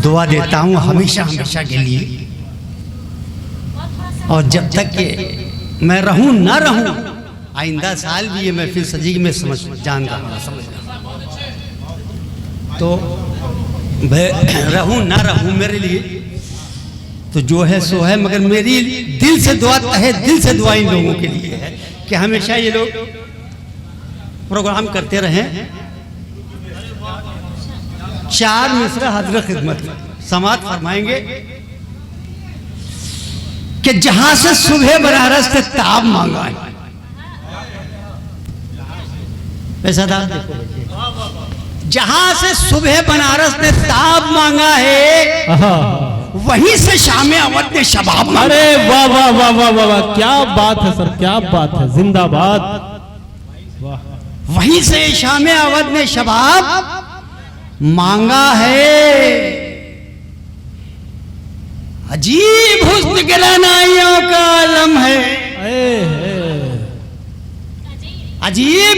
दुआ देता हूँ हमेशा हमेशा के लिए, और जब तक कि मैं रहूं ना रहूं, आइंदा साल भी ये महफिल सजीग में समझ जान रहा समझ तो रहूं ना रहूं मेरे लिए तो जो है सो है, मगर मेरी दिल से दुआ है, दिल से दुआ इन लोगों के लिए है कि हमेशा ये लोग प्रोग्राम करते रहें। 4 मिसरा हज़रत खिदमत समात फरमाएंगे कि जहां से सुबह बनारस से ताब मांगा है, ऐसा था देखो, जहां से सुबह बनारस ने ताब मांगा है वहीं से शाम अवध ने शबाब मांगा। अरे वाह वाह वाह वाह वाह वाह, क्या बात है सर, क्या बात है, जिंदाबाद। वहीं से शाम अवध ने शबाब मांगा है। अजीब हुस्न के रनाइयों का आलम है, अजीब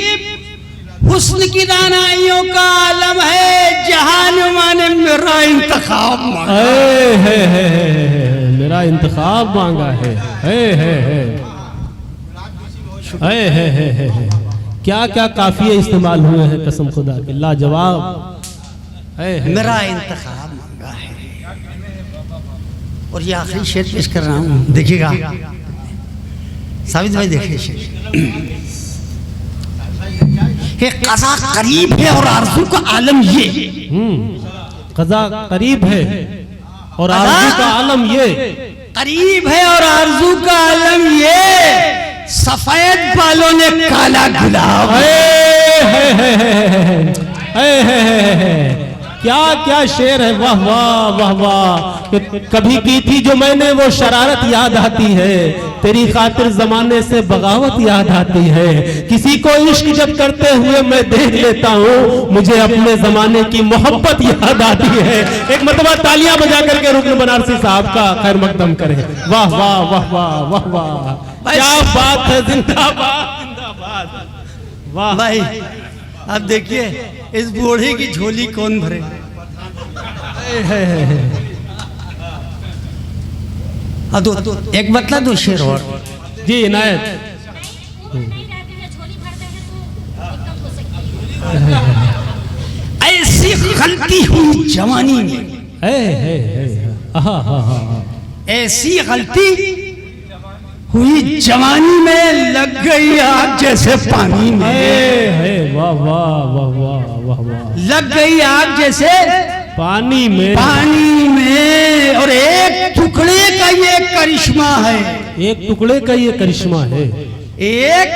हुस्न की दानाइयों का आलम है, जहान माने मेरा इंतखाब मांगा मेरा इंतखाब मांगा है। क्या क्या काफिये इस्तेमाल हुए हैं कसम खुदा के, लाजवाब। मेरा इंतखाब मांगा है। और ये आखिरी शेर पेश कर रहा हूँ, देखिएगा साबित भाई, देखिए शेर, कज़ा करीब है और आरज़ू का आलम ये, कज़ा करीब है और आरज़ू का आलम ये, करीब है और आरज़ू का आलम ये, सफेद बालों ने काला गुलाब। क्या क्या शेर है, वाह वाह वाह वाह। कभी की थी जो मैंने वो शरारत याद आती है, तेरी खातिर जमाने से बगावत याद आती है। किसी को इश्क जब करते हुए मैं देख लेता हूँ, मुझे अपने जमाने की मोहब्बत याद आती है। एक मरतबा तालियां बजा करके रुकन बनारसी साहब का खैर मकदम करें। वाह वाह वाह वाह वाह वाह, क्या बात है, जिंदाबाद जिंदाबाद। वाह भाई, अब देखिए इस बूढ़े की झोली कौन भरे। एक मतलब दो शेर और जी इनायत। ऐसी गलती हुई जवानी में, ऐसी गलती हुई जवानी में, लग गई आग जैसे पानी में। वाह वाह वाह वाह वाह वाह, लग गई आग जैसे पानी में, पानी में। और एक टुकड़े का ये करिश्मा है, एक टुकड़े का ये करिश्मा है, एक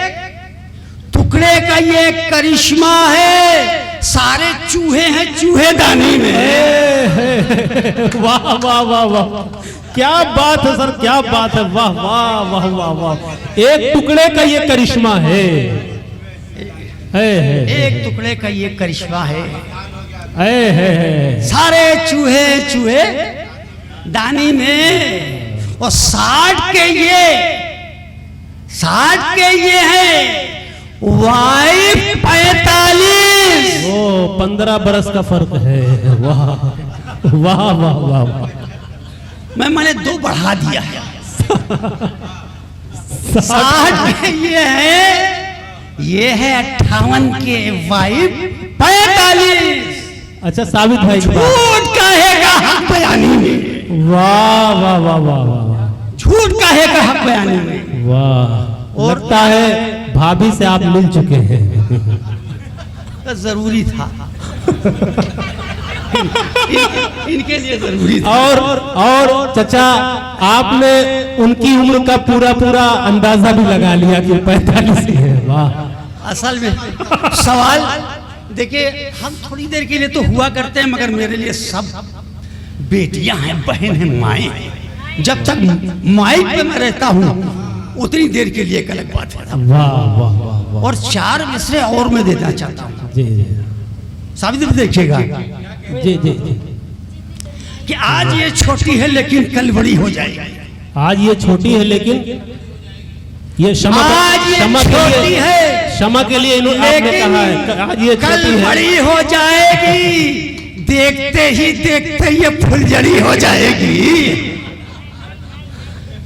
टुकड़े का ये करिश्मा है। सारे चूहे हैं चूहेदानी में। वाह वाह वाह वाह, क्या बात है सर, क्या बात है, वाह वाह वाह वाह वाह। एक टुकड़े का ये करिश्मा है, एक टुकड़े का ये करिश्मा है। सारे चूहे चूहे दानी में, और 60 के ये है वाइफ 45। वो 15 बरस का फर्क है। वाह वाह वाह वाह वाह, मैंने 2 बढ़ा दिया है। 60 के ये है 58 के वाइफ 45। अच्छा साबित भाई, झूठ कहेगा हक बयानी में। वाह वाह वाह वाह वाह, झूठ कहेगा हक बयानी में। वाह, और लगता है भाभी से आप मिल चुके हैं। जरूरी था। इनके लिए जरूरी था। और चचा, आपने उनकी उम्र का पूरा पूरा अंदाजा भी लगा लिया कि 45 ही है। वाह, असल में सवाल देखिए, हम थोड़ी देर के लिए तो हुआ करते हैं, मगर मेरे लिए सब बेटियां हैं, बहन हैं, माएँ हैं। जब तक माइक पे मैं रहता हूँ उतनी देर के लिए एक अलग बात है। वाह वाह वाह। और 4 मिसरे और मैं देना चाहता हूँ, जी जी, साबित भी देखिएगा जी जी जी, कि आज ये छोटी है लेकिन कल बड़ी हो जाएगी। आज ये छोटी है लेकिन ये क्षमा के लिए इन्होंने आपने कहा है, आज ये कल बड़ी हो जाएगी। देखते ही देखते ये फुलझड़ी हो जाएगी,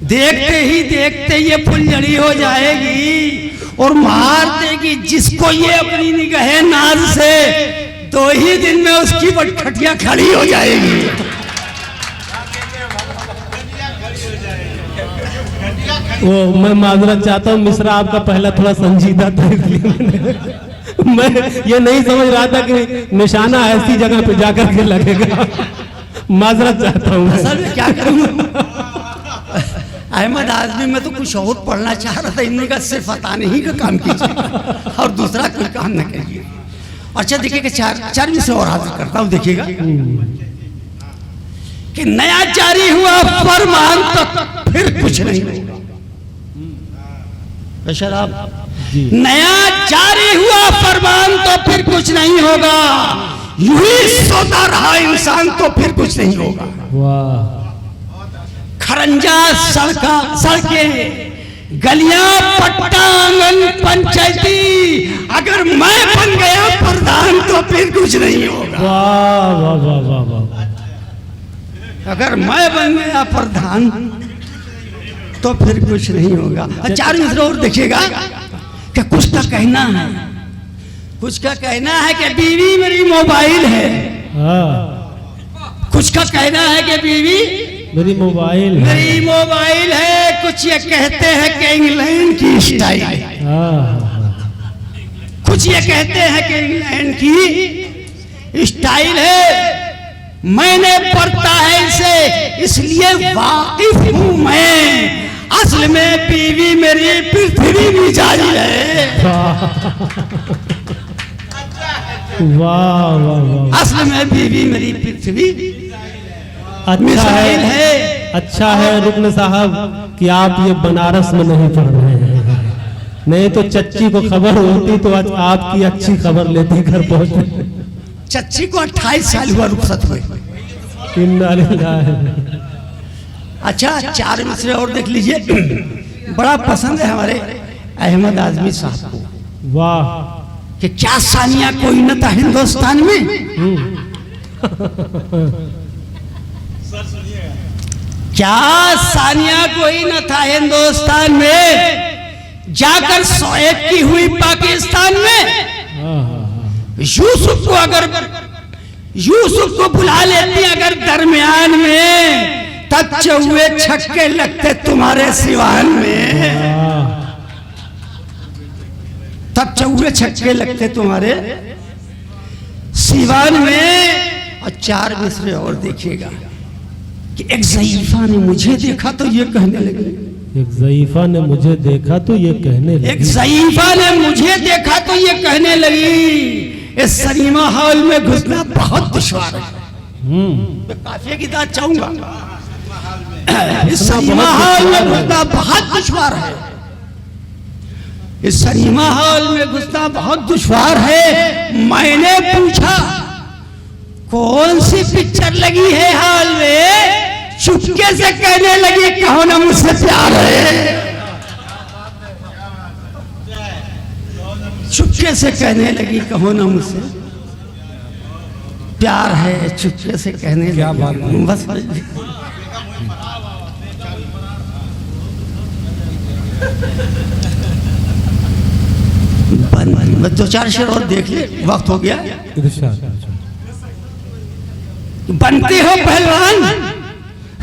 देखते ही देखते ये फुलझड़ी हो जाएगी और मार देगी जिसको ये अपनी निगाहे नाज से। 2 ही दिन में उसकी बटखटिया खड़ी हो जाएगी। वो मैं माजरत चाहता हूँ मिश्रा, आपका पहला थोड़ा संजीदा था इसलिए मैं ये नहीं समझ रहा था कि निशाना ऐसी जगह पे जाकर के लगेगा। माजरत चाहता हूँ। असल में क्या करूँगा, अहमद आजमी में तो कुछ और पढ़ना चाह रहा था, इन्होंने कहा सिर्फ बताने ही का काम कीजिए और दूसरा कोई काम न करिए। अच्छा देखिएगा, चार विषय और हाजिर करता हूँ, देखिएगा कि नया जारी हुआ फरमान तो फिर कुछ नहीं होगा। शराब नया जारी हुआ फरमान तो फिर कुछ नहीं होगा, यूं ही सोता रहा इंसान तो फिर कुछ नहीं होगा। वाह। खरंजा सड़के गलियां पट्टा आंगन पंचायती, अगर मैं बन गया प्रधान तो फिर कुछ नहीं होगा। वाह वाह वाह वाह वाह। अगर मैं बन गया प्रधान तो फिर कुछ नहीं होगा। 4 मिनट और देखिएगा कि कुछ का कहना है, कुछ का कहना है कि बीवी मेरी मोबाइल है, कुछ का कहना है कि बीवी मेरी मोबाइल है, कुछ ये कहते हैं कि इंग्लैंड की स्टाइल है, कुछ ये कहते हैं कि इंग्लैंड की स्टाइल है। मैंने पढ़ता है इसे इसलिए वाकिफ हूं मैं, असल में बीवी मेरी पृथ्वी मिजाज है। वाह वाह वाह। असल में बीवी मेरी पृथ्वी अच्छा है, अच्छा है रुकन साहब कि आप ये बनारस में नहीं पढ़ रहे हैं, नहीं तो चच्ची को खबर होती तो आज आपकी अच्छी खबर लेती घर पहुंचते। चच्ची को 28 साल हुआ रुखसत हुए। अच्छा 4 मिसरे और देख लीजिए, बड़ा पसंद है हमारे अहमद आजमी साहब को। वाह। कि क्या सानिया कोई न था हिंदुस्तान में, क्या सानिया कोई न था हिंदुस्तान में, जाकर शोएब की हुई पाकिस्तान में। यूसुफ को बुला लेती अगर दरमियान में, तब चौवे छक्के लगते तुम्हारे सिवान में, तब चौवे छक्के लगते तुम्हारे सिवान में। और 4 मिसरे और देखिएगा कि एक ज़ईफ़ा ने मुझे देखा तो ये कहने लगी, एक ज़ईफ़ा ने मुझे देखा तो ये कहने लगी, एक ज़ईफ़ा ने मुझे देखा तो ये कहने लगी, इस सिनेमा हॉल में घुसना बहुत दुश्वार है। मैं काफिया की दाद चाहूंगा, इस सिनेमा हॉल में घुसना बहुत दुश्वार है, इस सिनेमा हॉल में घुसना बहुत दुश्वार है। मैंने पूछा कौन सी पिक्चर लगी है हॉल में, चुपके से कहने लगी कहो ना मुझसे प्यार है, चुपके से कहने लगी कहो ना मुझसे प्यार है, चुपके से कहने लगी। बस बस 2-4 शेर और देख ले, वक्त हो गया। बनते हो पहलवान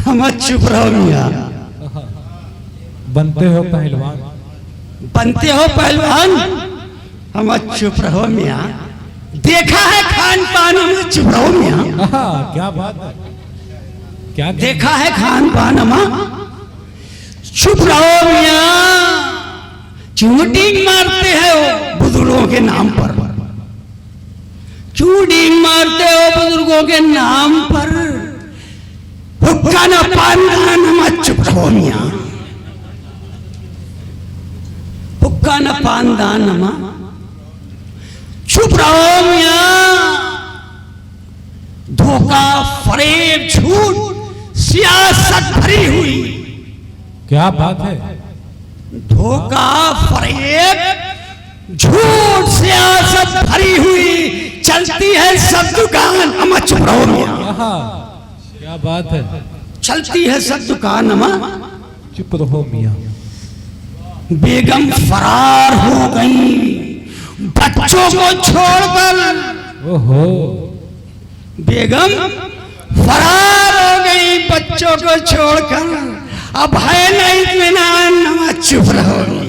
हम चुप रहो मियां, बनते हो पहलवान, बनते हो पहलवान हम चुप रहो मियां, देखा है खान पान में चुप रहो मियां, क्या बात है, क्या देखा है खान पान में चुप रहो मियां, चूटिंग मारते हो बुजुर्गों के नाम पर, चूटिंग मारते हो बुजुर्गों के नाम पर, हुक्का न पान हम चुप रहो मियां, हुक्का न पान दान हम चुप रहो मियां, धोखा फरेब झूठ सियासत भरी हुई, क्या बात है, धोखा फरेब झूठ सियासत भरी हुई, चलती है सब दुकान, अम्मा चुप रहो मियां। आहा, क्या बात है। चलती है सब दुकान, अम्मा चुप रहो मियां। बेगम फरार हो गई बच्चों को छोड़कर। ओहो, बेगम फरार हो गई बच्चों को छोड़कर। अब है नहीं इत्मीनान, अम्मा चुप रहो।